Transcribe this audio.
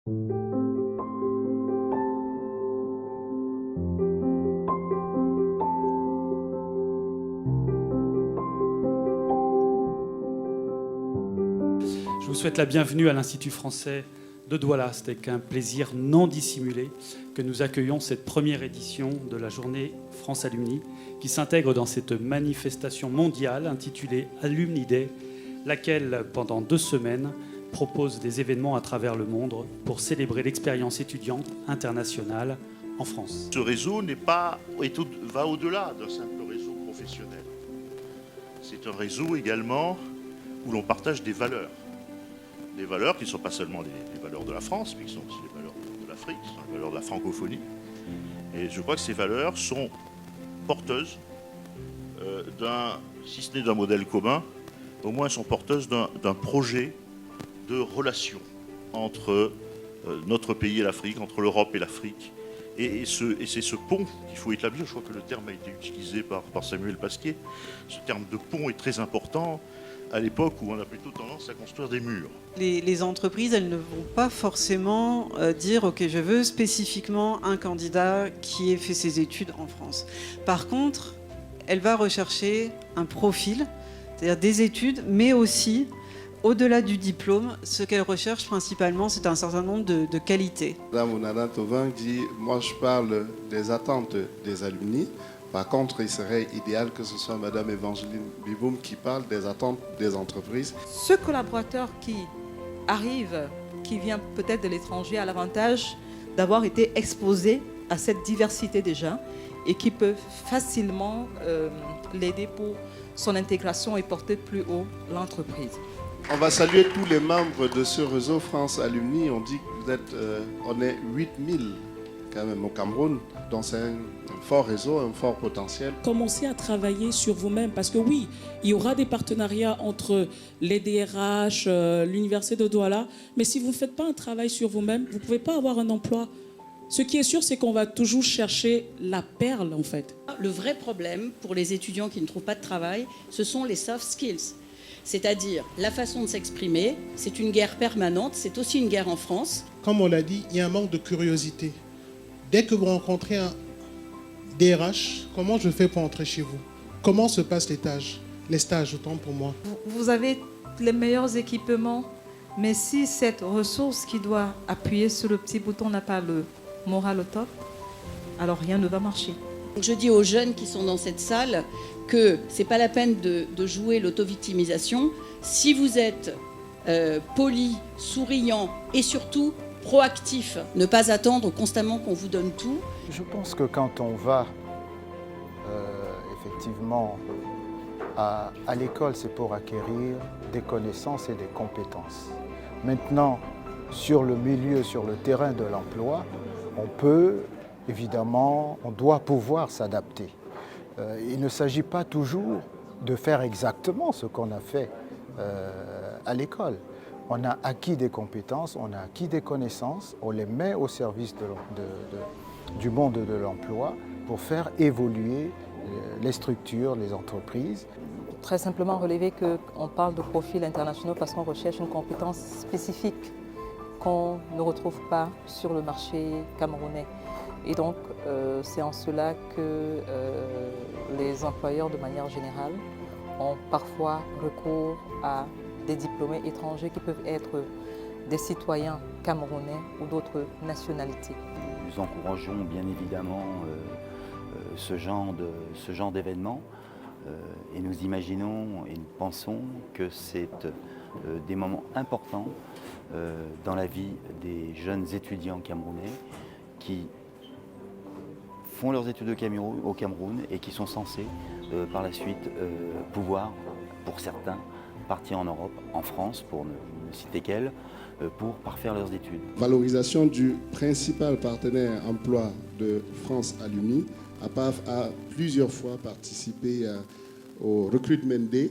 Je vous souhaite la bienvenue à l'Institut français de Douala. C'est avec un plaisir non dissimulé que nous accueillons cette première édition de la journée France Alumni qui s'intègre dans cette manifestation mondiale intitulée Alumni Day, laquelle, pendant 2 semaines, propose des événements à travers le monde pour célébrer l'expérience étudiante internationale en France. Ce réseau va au-delà d'un simple réseau professionnel. C'est un réseau également où l'on partage des valeurs. Des valeurs qui ne sont pas seulement les valeurs de la France, mais qui sont aussi les valeurs de l'Afrique, qui sont les valeurs de la francophonie. Et je crois que ces valeurs sont porteuses si ce n'est d'un modèle commun, au moins elles sont porteuses d'un projet de relation entre notre pays et l'Afrique, entre l'Europe et l'Afrique. Et c'est ce pont qu'il faut établir. Je crois que le terme a été utilisé par Samuel Pasquier. Ce terme de pont est très important à l'époque où on a plutôt tendance à construire des murs. Les entreprises, elles ne vont pas forcément dire « Ok, je veux spécifiquement un candidat qui ait fait ses études en France ». Par contre, elle va rechercher un profil, c'est-à-dire des études, mais aussi, au-delà du diplôme, ce qu'elle recherche principalement, c'est un certain nombre de qualités. Madame Ounana Thauvin dit « Moi, je parle des attentes des alumni ». Par contre, il serait idéal que ce soit Madame Evangeline Biboum qui parle des attentes des entreprises. Ce collaborateur qui arrive, qui vient peut-être de l'étranger, a l'avantage d'avoir été exposé à cette diversité déjà et qui peut facilement l'aider pour son intégration et porter plus haut l'entreprise. On va saluer tous les membres de ce réseau France Alumni. On dit que on est 8000 quand même au Cameroun, donc c'est un fort réseau, un fort potentiel. Commencez à travailler sur vous-même parce que oui, il y aura des partenariats entre les DRH, l'Université de Douala, mais si vous ne faites pas un travail sur vous-même, vous ne pouvez pas avoir un emploi. Ce qui est sûr, c'est qu'on va toujours chercher la perle en fait. Le vrai problème pour les étudiants qui ne trouvent pas de travail, ce sont les soft skills. C'est-à-dire la façon de s'exprimer. C'est une guerre permanente, c'est aussi une guerre en France. Comme on l'a dit, il y a un manque de curiosité. Dès que vous rencontrez un DRH, comment je fais pour entrer chez vous? Comment se passent les stages, autant pour moi? Vous avez les meilleurs équipements, mais si cette ressource qui doit appuyer sur le petit bouton n'a pas le moral au top, alors rien ne va marcher. Je dis aux jeunes qui sont dans cette salle que ce n'est pas la peine de jouer l'auto-victimisation. Si vous êtes poli, souriant et surtout proactif, ne pas attendre constamment qu'on vous donne tout. Je pense que quand on va effectivement à l'école, c'est pour acquérir des connaissances et des compétences. Maintenant, sur le milieu, sur le terrain de l'emploi, on peut, évidemment, on doit pouvoir s'adapter. Il ne s'agit pas toujours de faire exactement ce qu'on a fait à l'école. On a acquis des compétences, on a acquis des connaissances, on les met au service du monde de l'emploi pour faire évoluer les structures, les entreprises. Très simplement relever qu'on parle de profils internationaux parce qu'on recherche une compétence spécifique qu'on ne retrouve pas sur le marché camerounais. Et donc, c'est en cela que les employeurs, de manière générale, ont parfois recours à des diplômés étrangers qui peuvent être des citoyens camerounais ou d'autres nationalités. Nous encourageons bien évidemment ce genre d'événements et nous imaginons et nous pensons que c'est des moments importants dans la vie des jeunes étudiants camerounais qui font leurs études au Cameroun et qui sont censés par la suite pouvoir, pour certains, partir en Europe, en France, pour ne citer qu'elle, pour parfaire leurs études. Valorisation du principal partenaire emploi de France Alumni. APAF a plusieurs fois participé au Recruitment Day.